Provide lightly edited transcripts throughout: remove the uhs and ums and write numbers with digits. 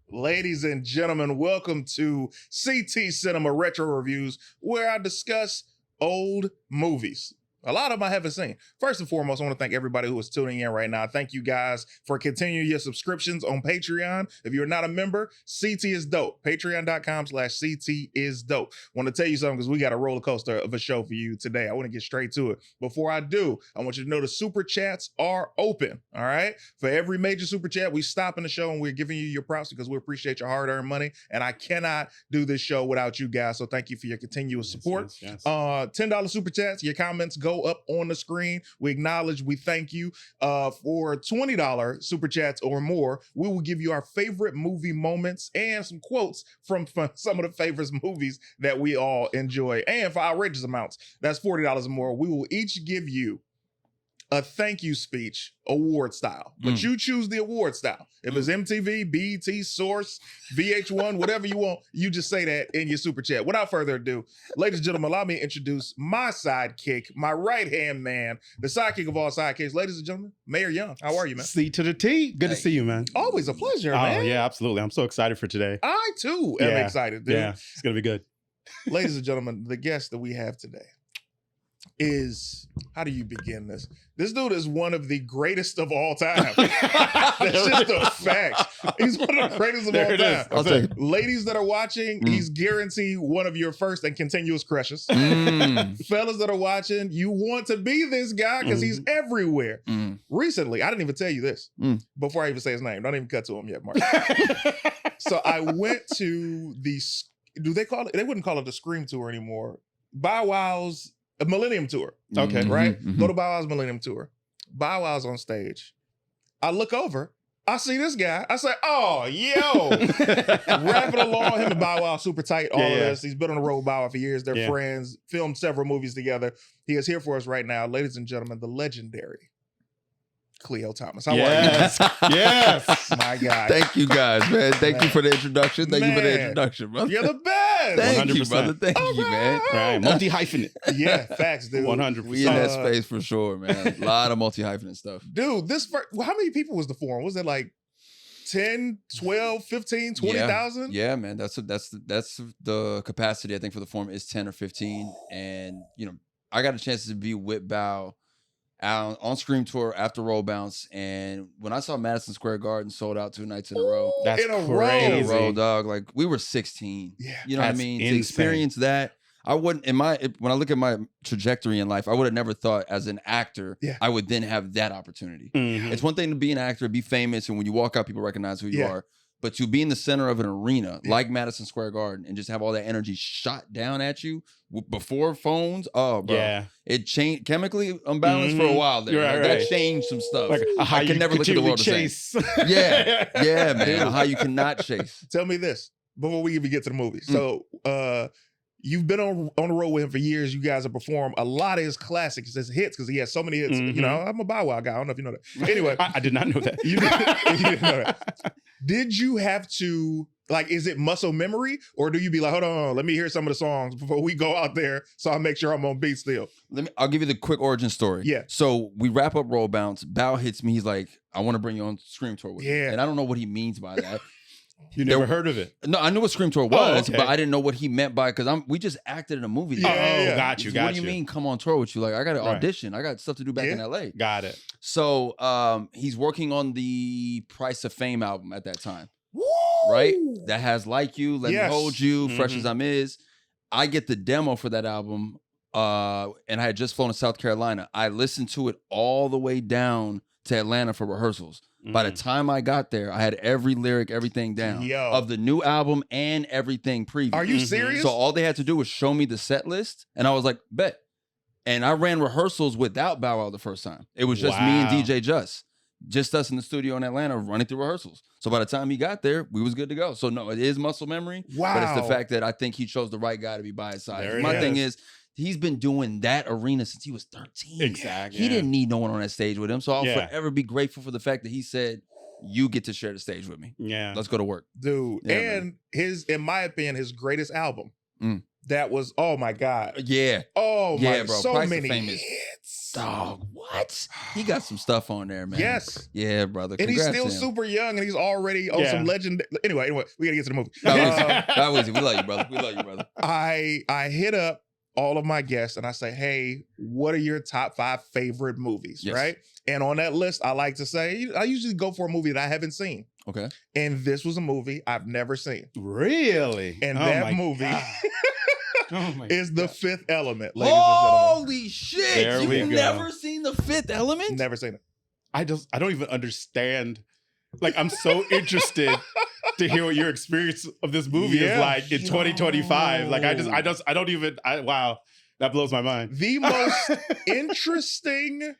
Ladies and gentlemen, welcome to CT Cinema Retro Reviews, where I discuss old movies. A lot of them I haven't seen. First and foremost, I want to thank everybody who is tuning in right now. Thank you guys for continuing your subscriptions on Patreon. If you're not a member, CTisDOPE. Patreon.com/CTisDOPE. Want to tell you something because we got a roller coaster of a show for you today. I want to get straight to it. Before I do, I want you to know the super chats are open. All right. For every major super chat, we stop in the show and we're giving you your props because we appreciate your hard-earned money. And I cannot do this show without you guys. So thank you for your continuous support. Yes. $10 super chats. Your comments go up on the screen. We acknowledge, we thank you. For $20 super chats or more, we will give you our favorite movie moments and some quotes from some of the favorite movies that we all enjoy. And for outrageous amounts, that's $40 or more, we will each give you a thank you speech, award style. But you choose the award style. If it's MTV, BET, Source, VH1, whatever you want, you just say that in your super chat. Without further ado, ladies and gentlemen, allow me to introduce my sidekick, my right-hand man, the sidekick of all sidekicks. Ladies and gentlemen, Mayor Young. How are you, man? C to the T. Good to see you, man. Always a pleasure, Oh, man. yeah, absolutely. I'm so excited for today. I, too, am excited, dude. Yeah, it's going to be good. Ladies and gentlemen, the guest that we have today is, how do you begin this? This dude is one of the greatest of all time. That's just a fact. He's one of the greatest of all time. I'll take it. Ladies that are watching, he's guaranteed one of your first and continuous crushes. Fellas that are watching, you want to be this guy because he's everywhere. Recently, I didn't even tell you this before I even say his name. Don't even cut to him yet, Mark. So I went to the, they wouldn't call it the Scream Tour anymore. Bow Wow's a Millennium Tour. Okay. Right? Go to Bow Wow's Millennium Tour. Bow Wow's on stage. I look over. I see this guy. I say, oh, yo. Rapping along. Him and Bow Wow super tight. All of this. He's been on the road with Bow Wow for years. They're friends. Filmed several movies together. He is here for us right now. Ladies and gentlemen, the legendary Khleo Thomas. How are you? Yes. My God. Thank you guys, man. Thank you for the introduction. Thank you for the introduction, brother. You're the best. Thank you, 100%. brother. Thank you, man. Right. Multi-hyphenate. Yeah, facts, dude. 100%. We in that space for sure, man. A lot of multi-hyphenate stuff. Dude, how many people was the forum? Was it like 10, 12, 15, 20,000? Yeah, man. That's the capacity, I think, for the forum is 10 or 15. And, I got a chance to be with Bow out on Scream Tour after Roll Bounce, and when I saw Madison Square Garden sold out 2 nights in a row. That's in a crazy. In a row, dog. Like, we were 16. Yeah. You know what I mean? Insane. To experience that, I wouldn't, when I look at my trajectory in life, I would have never thought as an actor, I would then have that opportunity. It's one thing to be an actor, be famous, and when you walk out, people recognize who you are. But to be in the center of an arena like Madison Square Garden and just have all that energy shot down at you before phones, oh, bro. It changed, chemically unbalanced for a while there. Right, that changed some stuff. Like I can never look at the world the same. Yeah, man. How you cannot chase. Tell me this before we even get to the movie. So, you've been on the road with him for years. You guys have performed a lot of his classics, his hits, because he has so many hits. You know, I'm a Bow Wow guy. I don't know if you know that. Anyway. I did not know that. You didn't know that. Did you have to, like, is it muscle memory? Or do you be like, hold on, let me hear some of the songs before we go out there so I make sure I'm on beat still? I'll give you the quick origin story. Yeah. So we wrap up Roll Bounce. Bow hits me. He's like, I want to bring you on Scream Tour with me. And I don't know what he means by that. You never heard of it? No, I knew what Scream Tour was, but I didn't know what he meant by, because we just acted in a movie. Got you. What do you mean come on tour with you? Like, I got to audition. I got stuff to do back in LA. Got it. So he's working on the Price of Fame album at that time. Woo! Right? That has Like You, Let Me Hold You, Fresh as I'm Is. I get the demo for that album, and I had just flown to South Carolina. I listened to it all the way down to Atlanta for rehearsals. By the time I got there, I had every lyric, everything down of the new album and everything preview. Are you serious? So all they had to do was show me the set list, and I was like, bet. And I ran rehearsals without Bow Wow the first time. It was just me and DJ just us in the studio in Atlanta running through rehearsals. So by the time he got there, we was good to go. So no, it is muscle memory. Wow. But it's the fact that I think he chose the right guy to be by his side. My thing is, he's been doing that arena since he was 13. Exactly. He didn't need no one on that stage with him. So I'll forever be grateful for the fact that he said, you get to share the stage with me. Yeah. Let's go to work. Dude. Yeah, and in my opinion, his greatest album, That was, oh my God. Yeah. Oh Yeah, my, bro. so Price many of Fame is hits. dog. What? He got some stuff on there, man. Yes. Yeah, brother. And he's Congrats still to him. super young and he's already on some legend. Anyway, we gotta get to the movie. That was it. We love you, brother. We love you, brother. I hit up all of my guests and I say, hey, what are your top 5 favorite movies? Yes. Right. And on that list, I like to say, I usually go for a movie that I haven't seen. Okay. And this was a movie I've never seen. Really? And that movie is The Fifth Element, ladies and Holy shit. There we You've go. never seen The Fifth Element? gentlemen. Never seen it. I don't even understand. Like, I'm so interested to hear what your experience of this movie is like in 2025. Like, I don't even, wow, that blows my mind. The most interesting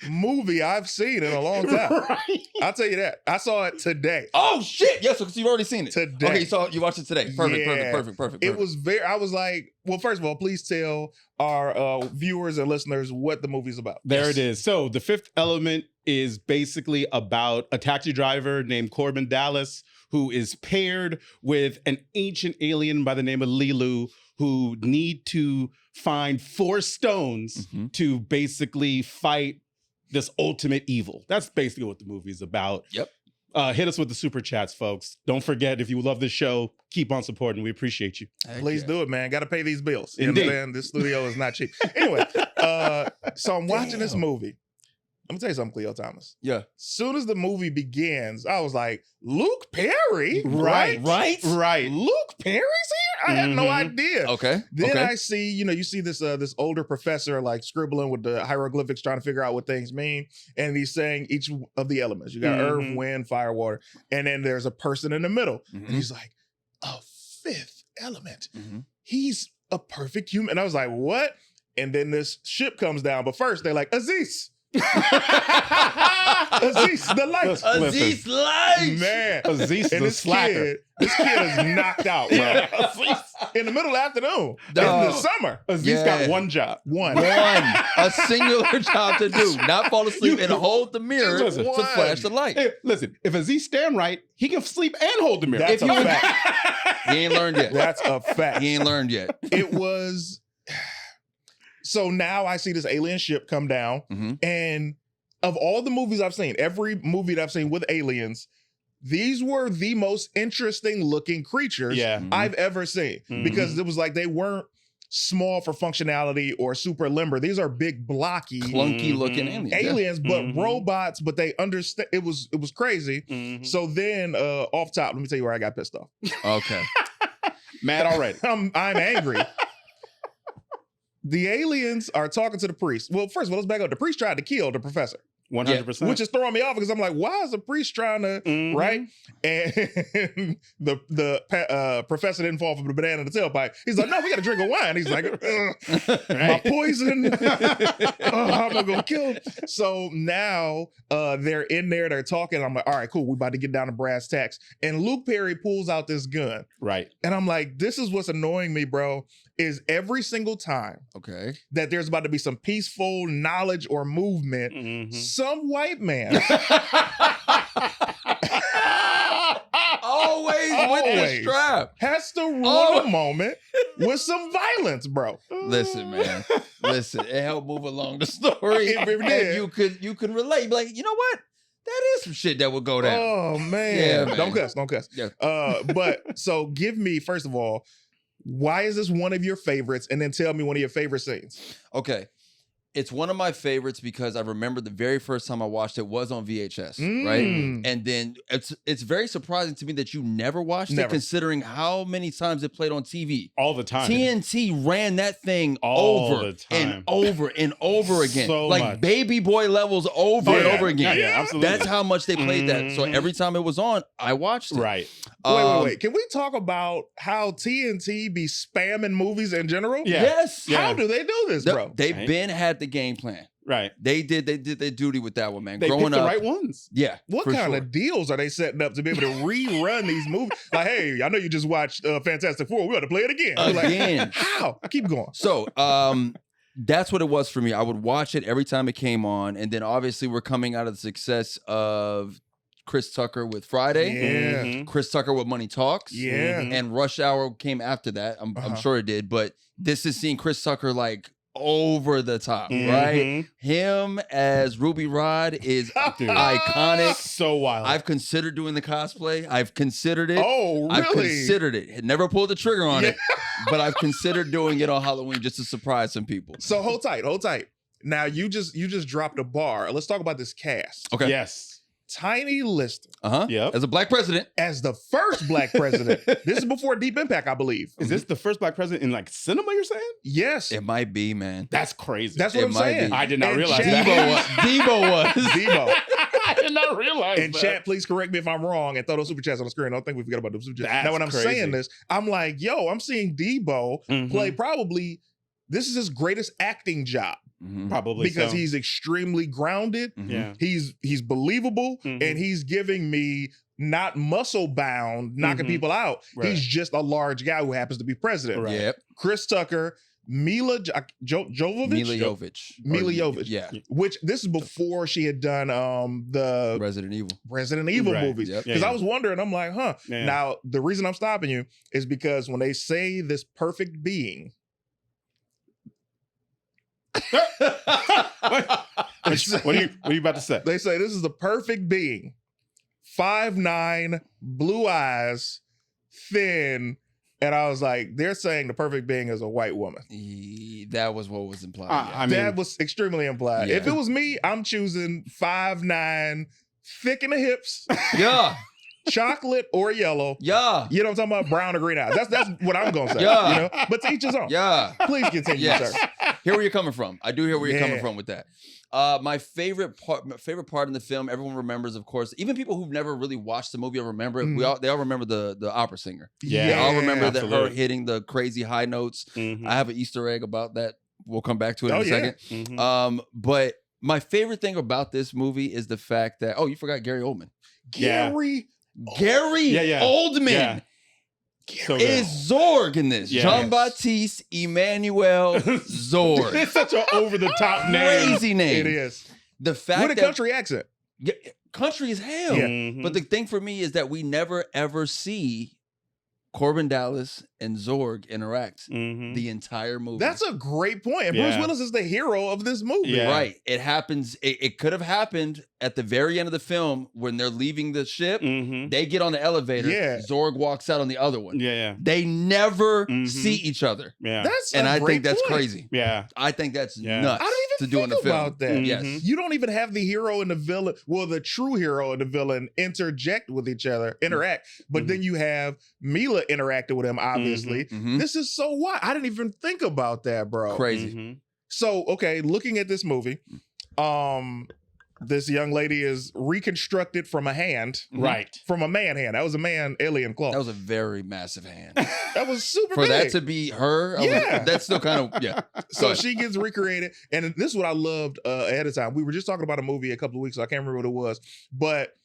movie I've seen in a long time. Right? I'll tell you that. I saw it today. Oh shit! Yes, because you've already seen it Today. Okay, so you watched it today. Perfect, Yeah. perfect. It was I was like, well, first of all, please tell our viewers and listeners what the movie's about. There it is. So The Fifth Element is basically about a taxi driver named Corbin Dallas who is paired with an ancient alien by the name of Lilu who need to find 4 stones to basically fight this ultimate evil. That's basically what the movie is about. Yep. Hit us with the super chats, folks. Don't forget, if you love this show, keep on supporting. We appreciate you. Please do it, man. Got to pay these bills. You Indeed. understand? This studio is not cheap. Anyway, so I'm watching this movie. I'm gonna tell you something, Cleo Thomas. Yeah. Soon as the movie begins, I was like, Luke Perry? Right. Luke Perry's here? I had no idea. Okay. Then I see, you see this this older professor like scribbling with the hieroglyphics, trying to figure out what things mean. And he's saying each of the elements. You got earth, wind, fire, water. And then there's a person in the middle. And he's like, a 5th element. He's a perfect human. And I was like, what? And then this ship comes down. But first they're like, Aziz. Aziz, the lights. Aziz Lights. Man. Aziz And the slacker. this kid is knocked out, bro. In the middle of the afternoon. In the summer. Aziz got one job. One. A singular job to do. Not fall asleep and hold the mirror Listen. to flash the light. Hey, listen, if Aziz stand right, he can sleep and hold the mirror. That's a fact. He ain't learned yet. That's a fact. He ain't learned yet. It was... So now I see this alien ship come down, and of all the movies I've seen, every movie that I've seen with aliens, these were the most interesting looking creatures I've ever seen. Because it was like they weren't small for functionality or super limber. These are big, blocky, clunky looking aliens. But robots, but they understand. It was crazy. So then off top, let me tell you where I got pissed off. Okay. Mad already. I'm angry. The aliens are talking to the priest. Well, first of all, let's back up. The priest tried to kill the professor. 100%. Which is throwing me off because I'm like, why is the priest trying to, right? And the professor didn't fall from the banana in the tailpipe. He's like, no, we got to drink a wine. He's like, my poison. I'm going to kill him. So now they're in there, they're talking. I'm like, all right, cool. We're about to get down to brass tacks. And Luke Perry pulls out this gun. Right. And I'm like, this is what's annoying me, bro, is every single time that there's about to be some peaceful knowledge or movement, some white man always with the strap has to ruin a moment with some violence, bro. Listen, man. Listen, it helped move along the story. And you can relate. Like, you know what? That is some shit that would go down. Oh man. Yeah, man. Don't cuss. Yeah. But so give me, first of all, why is this one of your favorites? And then tell me one of your favorite scenes. Okay. It's one of my favorites because I remember the very first time I watched it was on VHS, right? And then it's very surprising to me that you never watched it, considering how many times it played on TV. All the time. TNT ran that thing all over the time. and over and over again. So like much. Baby Boy levels over and over again. Yeah, absolutely. That's how much they played that. So every time it was on, I watched it. Right. Wait. Can we talk about how TNT be spamming movies in general? Yeah. Yes. How do they do this, bro? They've been had the game plan. Right. They did their duty with that one, man. They Growing picked the up, right ones. Yeah. What kind of deals are they setting up to be able to rerun these movies? Like, hey, I know you just watched Fantastic Four. We got to play it again. Again. Like, how? Keep going. So, that's what it was for me. I would watch it every time it came on, and then obviously we're coming out of the success of Chris Tucker with Friday. Yeah. Chris Tucker with Money Talks. Yeah. And Rush Hour came after that. I'm sure it did. But this is seeing Chris Tucker like over the top, right? Him as Ruby Rod is iconic. So wild. I've considered doing the cosplay. I've considered it. Oh, really? I've considered it. Had never pulled the trigger on it, but I've considered doing it on Halloween just to surprise some people. So hold tight. Now you just dropped a bar. Let's talk about this cast. Okay. Yes. Tiny Lister. Yep. As a black president. As the first black president. This is before Deep Impact, I believe. Is this the first black president in like cinema, you're saying? Yes. It might be, man. That's crazy. That's what It I'm might saying. be. I did not And realize Chad- that. Debo was. Debo. I did not realize And that. chat, please correct me if I'm wrong and throw those super chats on the screen. I don't think we forget about those super chats. That's Now, when I'm crazy. saying this, I'm like, yo, I'm seeing Debo play probably, this is his greatest acting job. Probably Because so. he's extremely grounded. Yeah. He's believable and he's giving me not muscle bound, knocking people out. Right. He's just a large guy who happens to be president. Right. Yep. Chris Tucker, Mila Jovovich? Mila Jovovich. Mila Jovovich. Yeah. Which this is before she had done the Resident Evil. Resident Evil Right. movies. Yep. Because Yeah, I was wondering, I'm like, huh. Yeah. Now, the reason I'm stopping you is because when they say this perfect being, What are you about to say? they say this is the perfect being. 5'9", blue eyes, thin. And I was like, they're saying the perfect being is a white woman. That was what was implied. yeah. I mean, That was extremely implied. Yeah. If it was me, I'm choosing 5'9", thick in the hips, Yeah. chocolate or yellow. Yeah. You know what I'm talking about? Brown or green eyes. That's what I'm gonna say. Yeah. You know? But to each his own. Yeah. Please continue, Yes. sir. Hear where you're coming from. I do hear where you're coming Yeah. from with that. My favorite part in the film, everyone remembers, of course, even people who've never really watched the movie or remember it, they all remember the opera singer. Yeah. They all remember her absolutely. hitting the crazy high notes. Mhm. I have an Easter egg about that. We'll come back to it in a yeah. second. Mhm. But my favorite thing about this movie is the fact that, you forgot Gary Oldman. Yeah. Gary. Gary Yeah. Oldman Yeah. So is Zorg in this. Yes. Jean-Baptiste Emmanuel Zorg. It's such an over the top name. Crazy name. It is. The fact With a that country accent. country as hell. Yeah. Mhm. But the thing for me is that we never ever see Corbin Dallas and Zorg interact Mhm. the entire movie. That's a great point. And Yeah. Bruce Willis is the hero of this movie. Yeah. right. It happens. It could have happened at the very end of the film when they're leaving the ship. Mhm. They get on the elevator. Yeah. Zorg walks out on the other one. Yeah. They never Mhm. see each other. Yeah. That's And a I great think that's point. crazy. Yeah. I think that's Yeah. nuts I don't to even do in the think film. about that. Mhm. Yes. You don't even have the hero and the villain, well, the true hero and the villain interact with each other, but Mhm. then you have Mila interacting with him, obviously. Mhm. This is so wild. I didn't even think about that, bro. Crazy. Mhm. So, okay, looking at this movie, this young lady is reconstructed from a hand, Right. from a man hand. That was a man alien claw. That was a very massive hand. That was super For big. that to be her, Yeah. that's still kind of, yeah. So Go she gets recreated, and this is what I loved ahead of time. We were just talking about a movie a couple of weeks ago. I can't remember what it was, but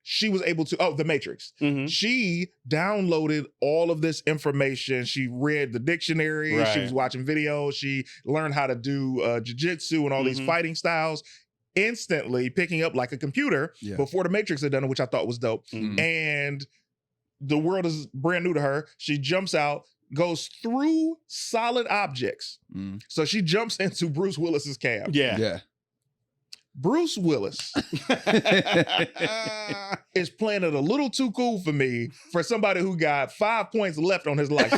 she was able to. The Matrix. Mhm. She downloaded all of this information. She read the dictionary. She Right. was watching videos. She learned how to do jiu-jitsu and all these Mhm. fighting styles. Instantly picking up like a computer Yeah. before the Matrix had done it, which I thought was dope. Mhm. And the world is brand new to her. She jumps out, goes through solid objects. Mm. So she jumps into Bruce Willis's cab. Yeah. Yeah. Bruce Willis is playing it a little too cool for me for somebody who got 5 points left on his life.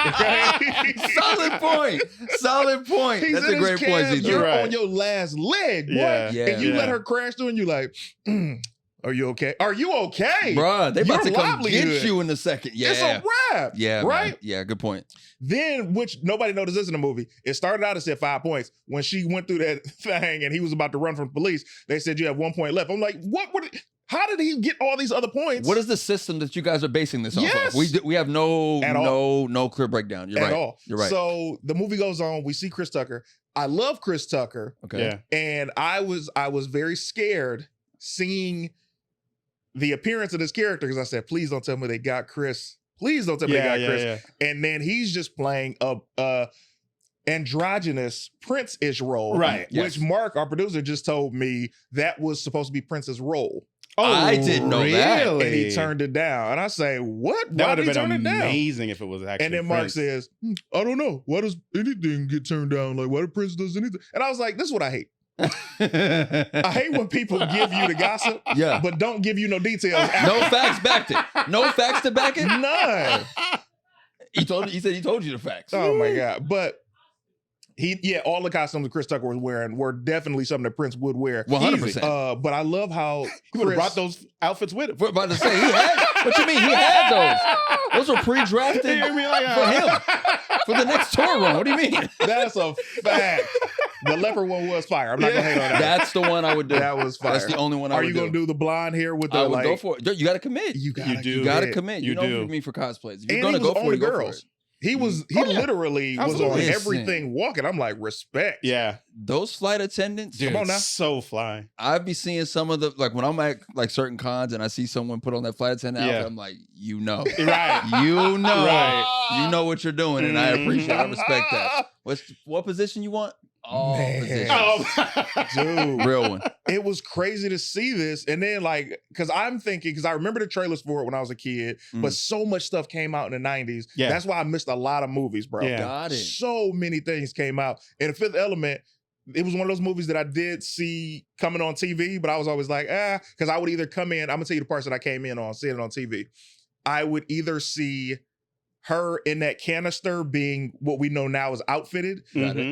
Okay? Solid point. Solid point. He's That's in a his great cab, point, Z2. You're Right. on your last leg, boy. Yeah. Yeah. And you let Yeah. her crash through and you like, are you okay? Are you okay? Bruh, they about Your to come livelihood. get you in a second. Yeah. It's a wrap. Yeah, right? man. Yeah, good point. Then, which nobody noticed this in the movie, it started out, it said 5 points. When she went through that thing and he was about to run from police, they said you have 1 point left. I'm like, how did he get all these other points? What is the system that you guys are basing this Yes. off of? We have no At all. no clear breakdown. You're at right. all? You're right. So the movie goes on. We see Chris Tucker. I love Chris Tucker, Okay. Yeah. and I was very scared seeing the appearance of this character because I said, please don't tell me they got Chris. Please don't tell me they got Chris. Yeah. And then he's just playing a androgynous Prince-ish role, Right. Which Mark, our producer, just told me that was supposed to be Prince's role. Oh, I didn't know that. And he turned it down. And I say, what? That Why would did have he been turn it down? amazing if it was actually And then Mark Prince. says, I don't know. Why does anything get turned down? Like, why the Prince does anything? And I was like, this is what I hate. I hate when people give you the gossip, but don't give you no details. No facts backed it. No facts to back it. None. He said he told you the facts. Oh my God. But all the costumes that Chris Tucker was wearing were definitely something that Prince would wear. 100%. But I love how he would have brought those outfits with him. We're about to say he had. What you mean? He had those. Those were pre-drafted for him for the next tour run. What do you mean? That's a fact. The leopard one was fire. I'm not gonna hate on that. That's the one I would do. That was fire. That's the only one I would do. Are you gonna do the blonde hair with the I would go for it. You gotta commit. You gotta commit. You know what you mean for cosplays. If you're gonna go for it, go for it. He literally was on everything walking. I'm like, respect. Yeah. Those flight attendants, dude, come on now. So fly. I'd be seeing some of the, like when I'm at like certain cons and I see someone put on that flight attendant outfit, I'm like, you know. Right. You know. Right. You know what you're doing, and I appreciate I respect that. What position you want? All positions. Dude. Real one. It was crazy to see this. And then like, because I'm thinking, because I remember the trailers for it when I was a kid, but so much stuff came out in the 90s. Yeah. That's why I missed a lot of movies, bro. Yeah. Got it. So many things came out. And The Fifth Element, it was one of those movies that I did see coming on TV, but I was always like, because I would either come in, I'm gonna tell you the parts that I came in on, seeing it on TV. I would either see her in that canister being what we know now is outfitted,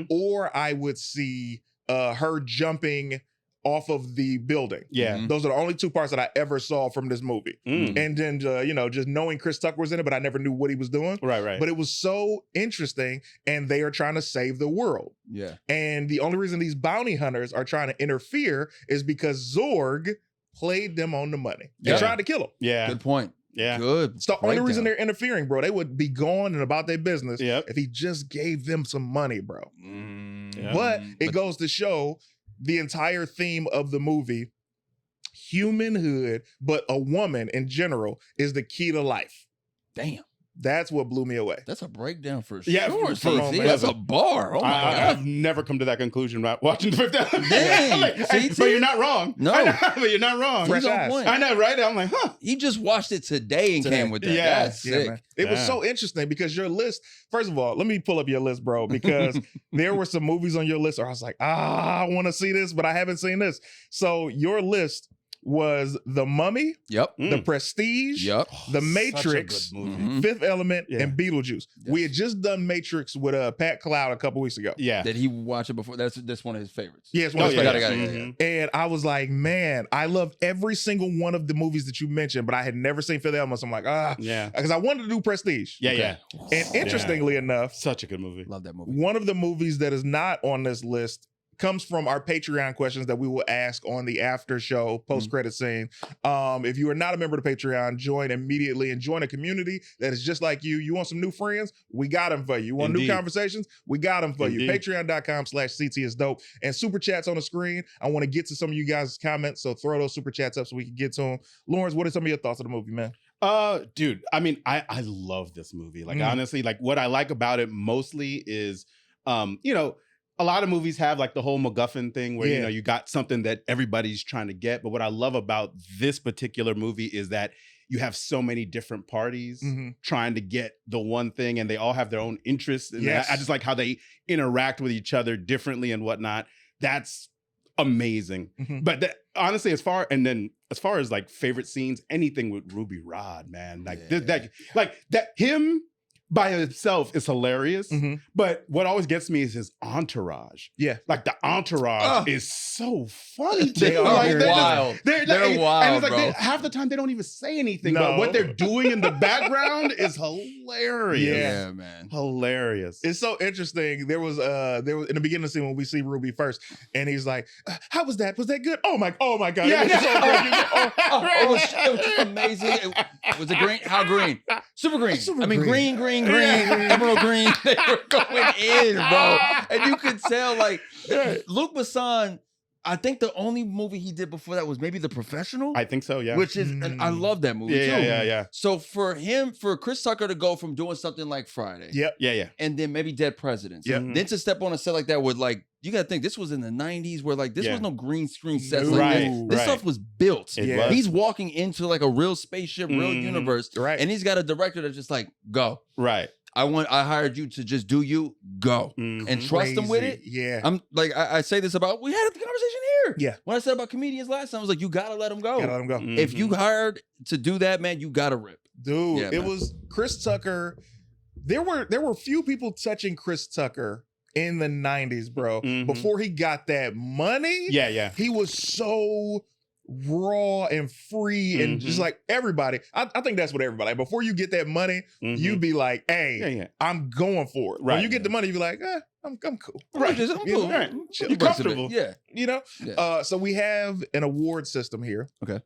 or I would see her jumping off of the building. Yeah. Those are the only two parts that I ever saw from this movie. And then, just knowing Chris Tucker was in it, but I never knew what he was doing. Right. But it was so interesting, and they are trying to save the world. Yeah. And the only reason these bounty hunters are trying to interfere is because Zorg played them on the money. They tried to kill him. Yeah. Good point. Yeah. Good. It's the only reason they're interfering, bro. They would be gone and about their business if he just gave them some money, bro. But it goes to show the entire theme of the movie, humanhood, but a woman in general is the key to life. Damn. That's what blew me away. That's a breakdown for Yeah, sure. that's a bar. Oh my God. I've never come to that conclusion about watching The Fifth Element. Dang. But you're not wrong. No. But you're not wrong. Fresh eyes. I know, right? I'm like, He just watched it today and came with that. Yeah. That's sick. Man. It was so interesting because your list, first of all, let me pull up your list, bro, because there were some movies on your list where I was like, I want to see this, but I haven't seen this. So your list was The Mummy, Yep. The Prestige, The Matrix, Fifth Element, and Beetlejuice. Yes. We had just done Matrix with Pat Cloud a couple weeks ago. Yeah. Did he watch it before? That's one of his favorites. Yeah, it's one of his favorites. Got it. And I was like, man, I love every single one of the movies that you mentioned, but I had never seen Fifth Element. So I'm like, because I wanted to do Prestige. Yeah. And interestingly enough, such a good movie. Love that movie. One of the movies that is not on this list comes from our Patreon questions that we will ask on the after show post-credit scene. If you are not a member of the Patreon, join immediately and join a community that is just like you. You want some new friends? We got them for you. You want new conversations? We got them for you. Patreon.com/CTisDOPE and super chats on the screen. I want to get to some of you guys' comments, so throw those super chats up so we can get to them. Lawrence, what are some of your thoughts of the movie, man? Dude, I mean, I love this movie. Like, honestly, like what I like about it mostly is, a lot of movies have like the whole MacGuffin thing where, you got something that everybody's trying to get. But what I love about this particular movie is that you have so many different parties trying to get the one thing, and they all have their own interests. And I just like how they interact with each other differently and whatnot. That's amazing. But honestly, as far as like favorite scenes, anything with Ruby Rod, man, like that him by himself is hilarious, but what always gets me is his entourage. Yeah, like the entourage is so funny. They are wild. They're wild, and it's like bro. half the time they don't even say anything, but what they're doing in the background is hilarious. Yeah, man, hilarious. It's so interesting. There was in the beginning of the scene when we see Ruby first, and he's like, "How was that? Was that good? Oh my god! Yeah, it was amazing. Was it green? How green? Super green. I mean, green. Emerald green. They were going in, bro. And you could tell, like, Luc Besson, I think the only movie he did before that was maybe The Professional. I think so, yeah. Which is, and I love that movie too. Yeah. So for Chris Tucker to go from doing something like Friday, yeah, and then maybe Dead Presidents, then to step on a set like that with like, you gotta think this was in the 90s where like this was no green screen sets like this. This stuff was built. He's walking into like a real spaceship, real universe, and he's got a director that's just like, go. Right. I hired you to just do you, go. And trust him with it. Yeah. I'm like, I say this about, we had a conversation here. Yeah. When I said about comedians last time, I was like, you gotta let them go. Gotta let him go. If you hired to do that, man, you gotta rip. Dude, Yeah, it man. was Chris Tucker. There were few people touching Chris Tucker in the 90s, bro. Before he got that money. Yeah. He was so raw and free and just like everybody. I think that's what everybody. Like, before you get that money, you be like, hey, I'm going for it. Right. When you get the money, you be like, I'm cool. Right. I'm cool. You know? Right. Chill. You're comfortable. Yeah. You know? Yeah. So we have an award system here. Okay.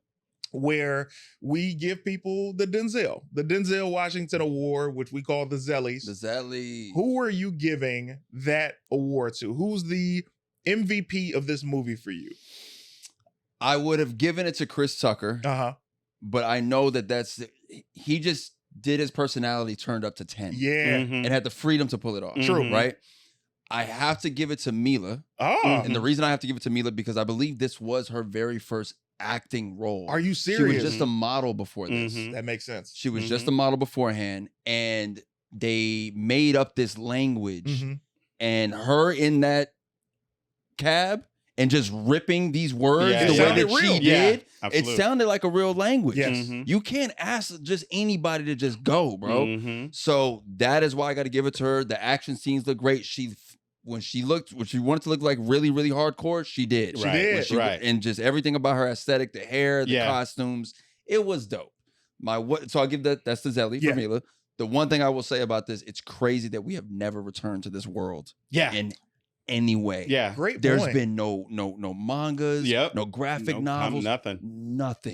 Where we give people the Denzel Washington Award, which we call the Zellies. The Zelly. Who are you giving that award to? Who's the MVP of this movie for you? I would have given it to Chris Tucker, but I know he just did his personality turned up to 10. Yeah. And had the freedom to pull it off. True. Right? I have to give it to Mila. And the reason I have to give it to Mila because I believe this was her very first acting role. Are you She serious? was just a model before this. That makes sense. She was just a model beforehand, and they made up this language. And her in that cab and just ripping these words Yeah. the It way sounded that real. she Yeah, did, it absolutely. sounded like a real language. Yes. You can't ask just anybody to just go, bro. So that is why I got to give it to her. The action scenes look great. When she wanted to look like really, really hardcore, she did. She did. Right. And just everything about her aesthetic, the hair, the costumes, it was dope. So I'll give that's the Zelly for Mila. The one thing I will say about this, it's crazy that we have never returned to this world. In any way. Yeah. Great There's point. been no mangas, no graphic novels, nothing.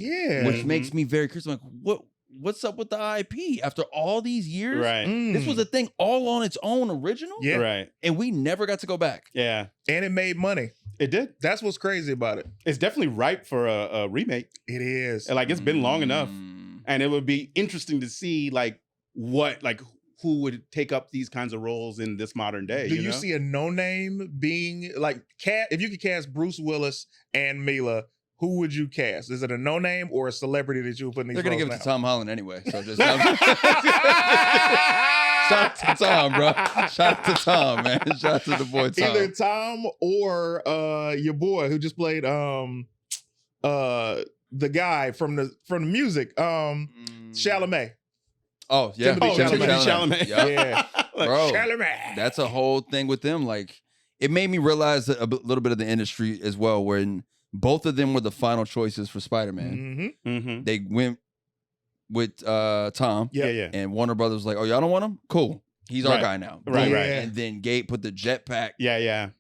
Yeah. Which makes me very curious. I'm like, what's up with the IP after all these years? Right. This was a thing all on its own original. Yeah. Right. And we never got to go back. Yeah. And it made money. It did. That's what's crazy about it. It's definitely ripe for a remake. It is. Like, it's been long enough. And it would be interesting to see who would take up these kinds of roles in this modern day. Do you you know? see a no-name being like if you could cast Bruce Willis and Mila, who would you cast? Is it a no-name or a celebrity that you would put in these They're gonna roles give it to now? Tom Holland anyway. So just shout out to Tom, bro. Shout out to Tom, man. Shout out to the boy Tom. Either Tom or your boy who just played the guy from the music, Chalamet. Oh yeah, Timothy Chalamet. Yeah. Bro, Chalamet. that's a whole thing with them. Like, it made me realize a little bit of the industry as well, when both of them were the final choices for Spider-Man. They went with Tom. Yeah. And Warner Brothers was like, "Oh, y'all don't want him? Cool. He's our guy now." Right. And then Gabe put the jetpack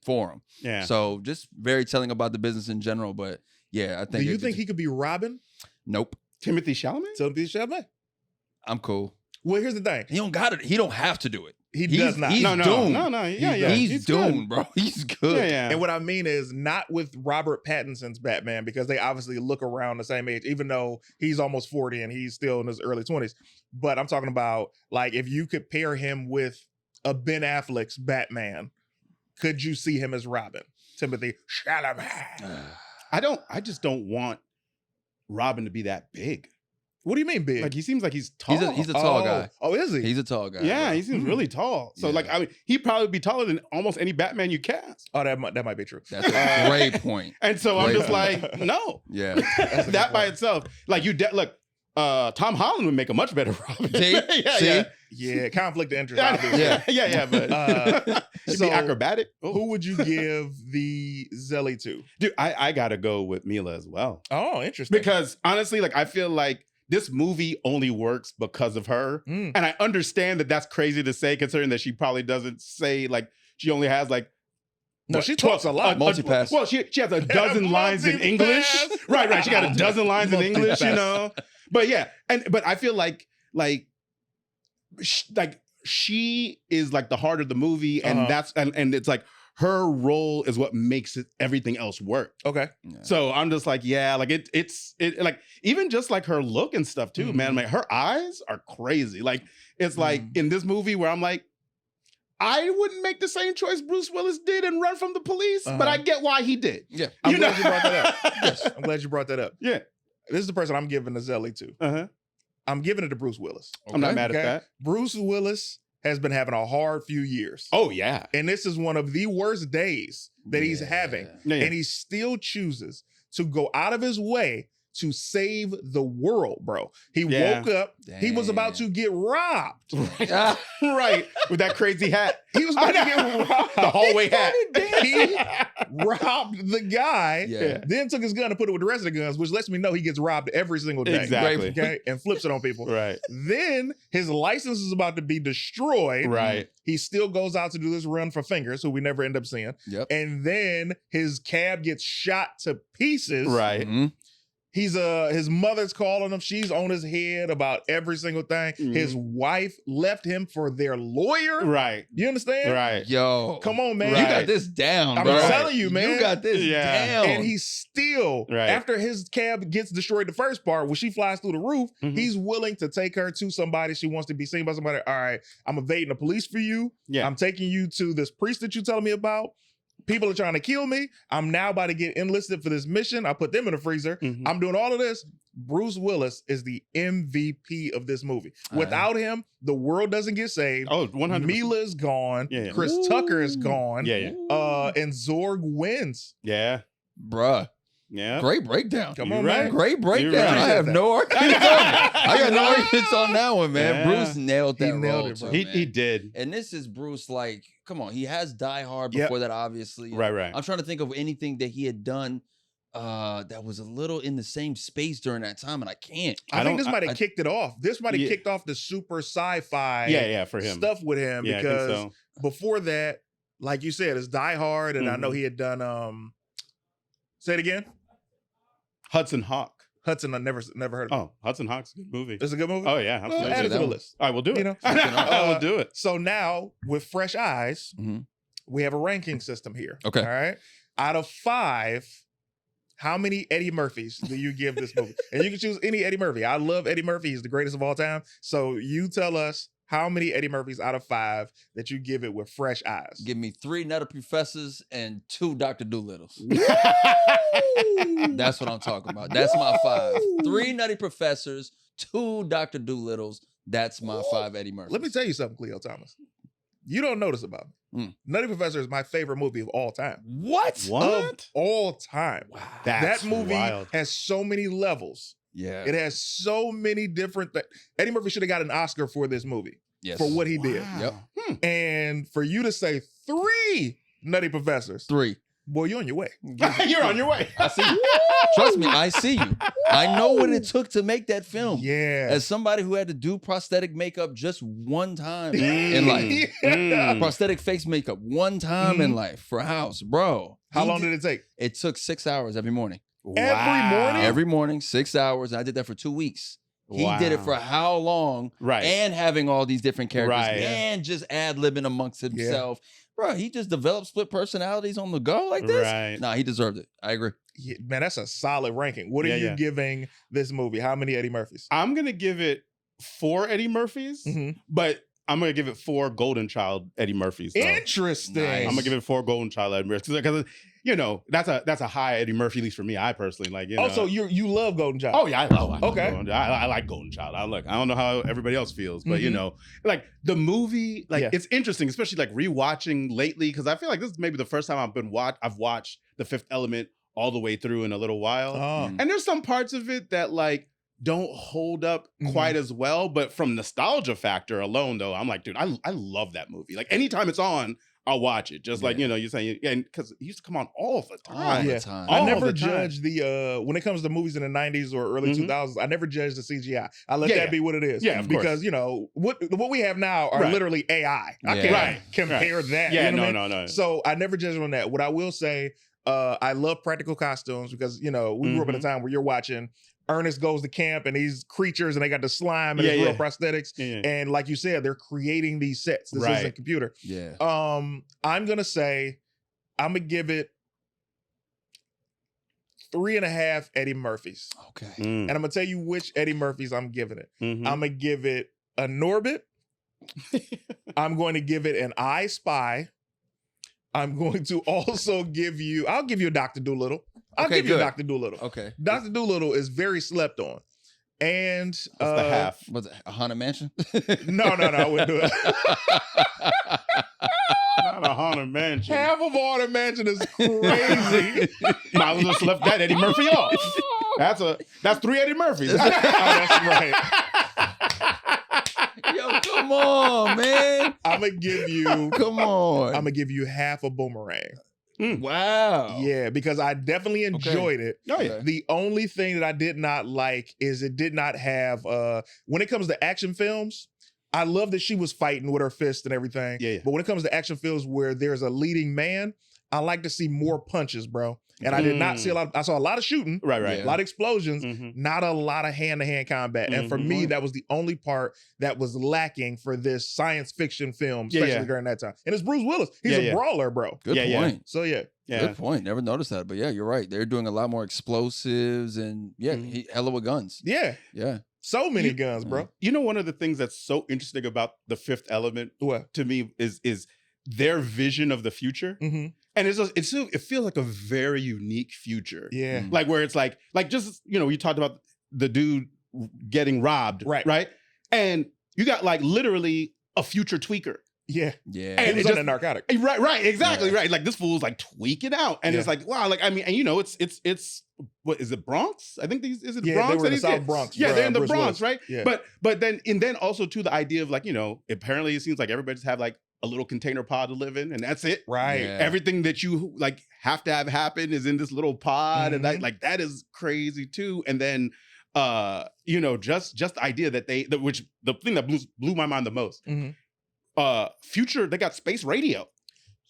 for him. Yeah. So just very telling about the business in general. But yeah, I think. Do you think he could be Robin? Nope. Timothy Chalamet? Timothy Chalamet. I'm cool. Well, here's the thing. He don't got it. He don't have to do it. He does not. He's No. doomed. Yeah. He's doomed, good. bro. He's good. Yeah. And what I mean is not with Robert Pattinson's Batman, because they obviously look around the same age, even though he's almost 40 and he's still in his early 20s. But I'm talking about, like, if you could pair him with a Ben Affleck's Batman, could you see him as Robin? Timothy Chalamet. I just don't want Robin to be that big. What do you mean big? Like, he seems like he's tall. He's a tall guy. Oh, is he? He's a tall guy. Yeah, bro. he seems really tall. So, like, I mean, he'd probably be taller than almost any Batman you cast. Oh, that might be true. That's a great point. And so I'm Great just point. like, no. Yeah. That by itself. Like, look, Tom Holland would make a much better Robin. See? See? Yeah, conflict of interest, obviously. Yeah, but he'd so be acrobatic. Who would you give the Zelly to? Dude, I gotta go with Mila as well. Oh, interesting. Because honestly, like, I feel like this movie only works because of her. And I understand that that's crazy to say, considering that she probably doesn't say, like, she only has, like, no, she talks a lot. Multipass. Well, she has a dozen lines in English. Right. She got a dozen lines in English, you know? But yeah, but I feel like she is like the heart of the movie, and that's and it's like her role is what makes everything else work. Okay. Yeah. So I'm just like, yeah, like it's like even just like her look and stuff too, man. Like her eyes are crazy. Like it's like in this movie where I'm like, I wouldn't make the same choice Bruce Willis did and run from the police, but I get why he did. Yeah. I'm glad you brought that up. Yes, I'm glad you brought that up. Yeah. This is the person I'm giving the Zelly to. I'm giving it to Bruce Willis. I'm not mad at that. Bruce Willis has been having a hard few years. Oh, yeah. And this is one of the worst days that he's having. Yeah. And he still chooses to go out of his way to save the world, bro. He woke up. He was about to get robbed. Right. With that crazy hat. He was about to get robbed. The hallway hat. He robbed the guy, Yeah. then took his gun and put it with the rest of the guns, which lets me know he gets robbed every single day. Exactly. Okay, and flips it on people. Right. Then his license is about to be destroyed. Right. He still goes out to do this run for Fingers, who we never end up seeing. Yep. And then his cab gets shot to pieces. Right. Mhm. He's his mother's calling him. She's on his head about every single thing. His wife left him for their lawyer. Right. You understand? Right. Yo. Come on, man. You got this down, I'm bro. telling you, man. You got this down. And he's still, after his cab gets destroyed the first part, when she flies through the roof, he's willing to take her to somebody. She wants to be seen by somebody. All right, I'm evading the police for you. Yeah. I'm taking you to this priest that you're telling me about. People are trying to kill me. I'm now about to get enlisted for this mission. I put them in the freezer. I'm doing all of this. Bruce Willis is the MVP of this movie. Without him, the world doesn't get saved. Oh, 100%. Mila is gone. Yeah. Chris Tucker is gone. Yeah. And Zorg wins. Yeah. Bruh. Yeah. Great breakdown. Come on, right. man. Great breakdown. right. I have no arguments on it. I got no arguments on that one, man. Yeah. Bruce nailed that He nailed role it, bro. too, He man. did. And this is Bruce, like, come on. He has Die Hard Yep. before that, obviously. Right. I'm trying to think of anything that he had done that was a little in the same space during that time, and I can't. I think this might have kicked it off. This might have Yeah. kicked off the super sci-fi Yeah, for him. stuff with him, Yeah, I think because so. before that, like you said, it's Die Hard, and I know he had done say it again. Hudson Hawk. Hudson, I never heard of. Oh, Hudson Hawk's a good movie. It's a good movie. Oh, yeah. Well, Absolutely. add it to the one. list. I will do it. You know? I will do it. So now with fresh eyes, Mhm. we have a ranking system here. Okay. All right. Out of 5, how many Eddie Murphys do you give this movie? And you can choose any Eddie Murphy. I love Eddie Murphy. He's the greatest of all time. So you tell us how many Eddie Murphys out of 5 that you give it with fresh eyes. Give me 3 Nutter Professors and 2 Dr. Doolittles. That's what I'm talking about. That's my 5. 3 Nutty Professors, 2 Dr. Doolittles. That's my 5 Eddie Murphys. Let me tell you something, Cleo Thomas. You don't know this about me. Nutty Professor is my favorite movie of all time. What? Of all time. Wow. That's that movie wild. has so many levels. Yeah. It has so many different things. Eddie Murphy should have got an Oscar for this movie, Yes. for what he did. Yep. And for you to say 3 Nutty Professors, 3. boy, you're on your way. You're on your way. I see you. Trust me, I see you. I know what it took to make that film. Yeah. As somebody who had to do prosthetic makeup just one time in life. Yeah. Prosthetic face makeup one time in life for a house, bro. How long did it take? It took 6 hours every morning. Every morning? Every morning, 6 hours. And I did that for 2 weeks. He did it for how long? Right. And having all these different characters Right. and just ad-libbing amongst himself. Bro, he just developed split personalities on the go like this. Right. Nah, he deserved it. I agree. Yeah, man, that's a solid ranking. What are you giving this movie? How many Eddie Murphys? I'm going to give it 4 Eddie Murphys, but I'm going to give it 4 Golden Child Eddie Murphys. Though. Interesting. Nice. I'm going to give it 4 Golden Child Eddie Murphys. Because, you know, that's a high Eddie Murphy, at least for me, I personally. Like, you know. Also, you love Golden Child. Oh, yeah, I love Okay. Golden Child. I like Golden Child. I don't know how everybody else feels, but, you know, like the movie, like it's interesting, especially like rewatching lately, because I feel like this is maybe the first time I've watched The Fifth Element all the way through in a little while. And there's some parts of it that like don't hold up quite as well, but from nostalgia factor alone, though, I'm like, dude, I love that movie. Like anytime it's on, I'll watch it. Just like, you know, you're saying, and because it used to come on all the time. All the time. I All never the time. judge the when it comes to movies in the 90s or early 2000s, I never judge the CGI. I let that be what it is. Yeah, of course. Because, you know, what we have now are literally AI. I Yeah. can't compare that. Yeah, you know what I mean? no. So I never judge on that. What I will say, I love practical costumes because, you know, we grew up in a time where you're watching Ernest Goes to Camp and these creatures and they got the slime and it's real prosthetics. And like you said, they're creating these sets. This isn't computer. Yeah. I'm gonna say I'm gonna give it 3.5 Eddie Murphys. Okay. And I'm gonna tell you which Eddie Murphys I'm giving it. Mhm. I'm gonna give it a Norbit. I'm going to give it an I Spy. I'm going to also give you, I'll give you a Dr. Dolittle. I'll Okay, give you a good. Dr. Dolittle. Okay. Dr. Dolittle is very slept on. And That's the half. Was it a Haunted Mansion? No, I wouldn't do it. Not a haunted mansion. Half of Haunted Mansion is crazy. Might as well just left that Eddie Murphy off. That's 3 Eddie Murphys. Oh, that's right. Yo, come on, man. I'm gonna give you. Come on. I'm gonna give you half a Boomerang. Wow. Yeah, because I definitely enjoyed it. Oh yeah. The only thing that I did not like is it did not have. When it comes to action films, I love that she was fighting with her fist and everything. Yeah. But when it comes to action films where there's a leading man, I like to see more punches, bro. And I did not see a lot. I saw a lot of shooting, Right. a lot of explosions, Mhm. not a lot of hand-to-hand combat. And for me, that was the only part that was lacking for this science fiction film, especially during that time. And it's Bruce Willis. He's a brawler, bro. Good point. So yeah. Good point. Never noticed that. But yeah, you're right. They're doing a lot more explosives and hella with guns. Yeah. Yeah. So many guns, bro. You know, one of the things that's so interesting about The Fifth Element to me is their vision of the future. Mm-hmm. And it feels like a very unique future. Yeah. Like where it's like just, you talked about the dude getting robbed. Right. And you got like literally a future tweaker. Yeah. Yeah. And it's on a narcotic. Right. Exactly. Right. Like this fool's like tweaking out. And it's like, wow. Like, I mean, and it's what is it, Bronx? I think is it Bronx? They were in the South Bronx. Yeah, they're in the Bruce Bronx, Willis. right? Yeah. But then also to the idea of like, apparently it seems like everybody just have like a little container pod to live in, and that's it. Right. Yeah. Everything that you like have to have happen is in this little pod, and that is crazy too. And then just the idea that the thing that blew my mind the most. Future, they got space radio.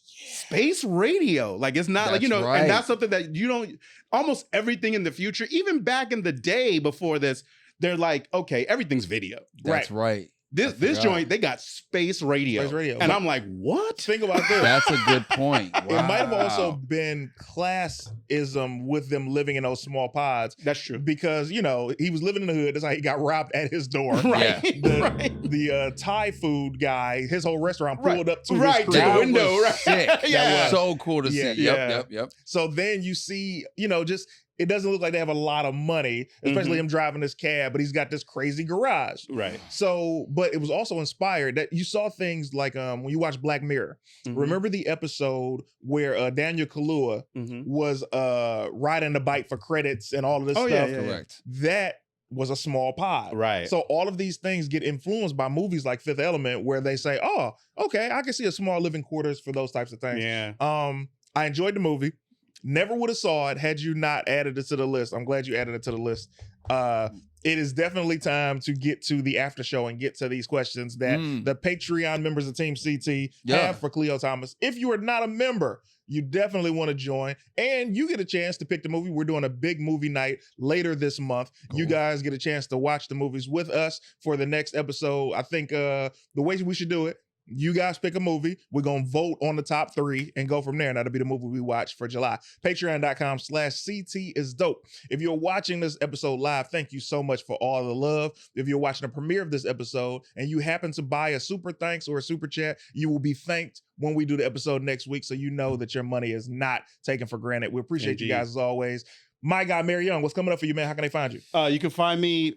Space radio. Like it's not That's right. and that's something that you don't, almost everything in the future, even back in the day before this, they're like, okay, everything's video. That's right. This joint, they got space radio. Space radio. And I'm like, what? Think about this. That's a good point. Wow. It might have also been classism with them living in those small pods. That's true. Because, he was living in the hood. That's how he got robbed at his door. Right. The Thai food guy, his whole restaurant pulled up to his to crib. the window. Was Right. sick. That was so cool to see. Yep. So then you see, just it doesn't look like they have a lot of money, especially him driving this cab, but he's got this crazy garage. Right. So, but it was also inspired that you saw things like when you watch Black Mirror. Remember the episode where Daniel Kaluuya was riding the bike for credits and all of this stuff? Yeah. Correct. That was a small pod. Right. So all of these things get influenced by movies like Fifth Element, where they say, oh, okay, I can see a small living quarters for those types of things. Yeah. I enjoyed the movie. Never would have saw it had you not added it to the list. I'm glad you added it to the list. It is definitely time to get to the after show and get to these questions that the Patreon members of Team CT have for Khleo Thomas. If you are not a member, you definitely want to join, and you get a chance to pick the movie. We're doing a big movie night later this month. Cool. You guys get a chance to watch the movies with us for the next episode. I think the way we should do it, you guys pick a movie. We're going to vote on the top 3 and go from there. And that'll be the movie we watch for July. Patreon.com/CTisDOPE. If you're watching this episode live, thank you so much for all the love. If you're watching the premiere of this episode and you happen to buy a super thanks or a super chat, you will be thanked when we do the episode next week. So you know that your money is not taken for granted. We appreciate you guys as always. My guy, Mary Young, what's coming up for you, man? How can they find you? You can find me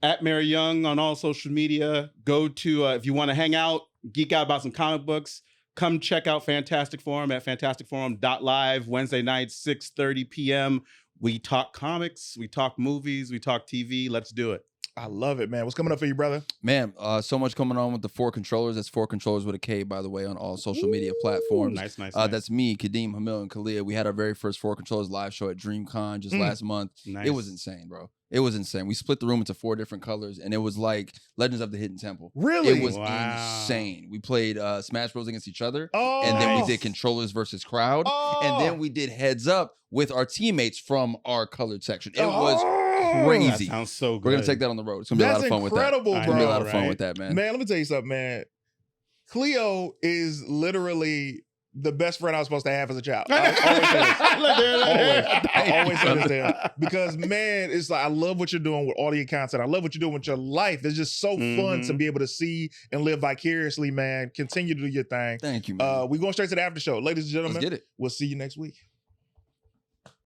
at Mary Young on all social media. Go to, if you want to hang out, geek out about some comic books, come check out Fantastic Forum at fantasticforum.live, Wednesday nights, 6:30 p.m. We talk comics, we talk movies, we talk TV. Let's do it. I love it, man. What's coming up for you, brother? Man, so much coming on with the 4 Controllers. That's 4 Controllers with a K, by the way, on all social media platforms. Nice. That's me, Kadeem, Hamil, and Khleo. We had our very first 4 Controllers live show at DreamCon just last month. Nice. It was insane, bro. It was insane. We split the room into 4 different colors, and it was like Legends of the Hidden Temple. Really? It was insane. We played Smash Bros. Against each other, and then we did controllers versus crowd, and then we did heads up with our teammates from our colored section. It was crazy. That sounds so good. We're going to take that on the road. It's going to be a lot of fun with that. That's incredible, bro. It's going to be a lot of fun with that, man. Man, let me tell you something, man. Khleo is literally the best friend I was supposed to have as a child. I always say this to him. Because, man, it's like, I love what you're doing with audio content. I love what you're doing with your life. It's just so fun to be able to see and live vicariously, man. Continue to do your thing. Thank you, man. We're going straight to the after show. Ladies and gentlemen, Let's get it. We'll see you next week.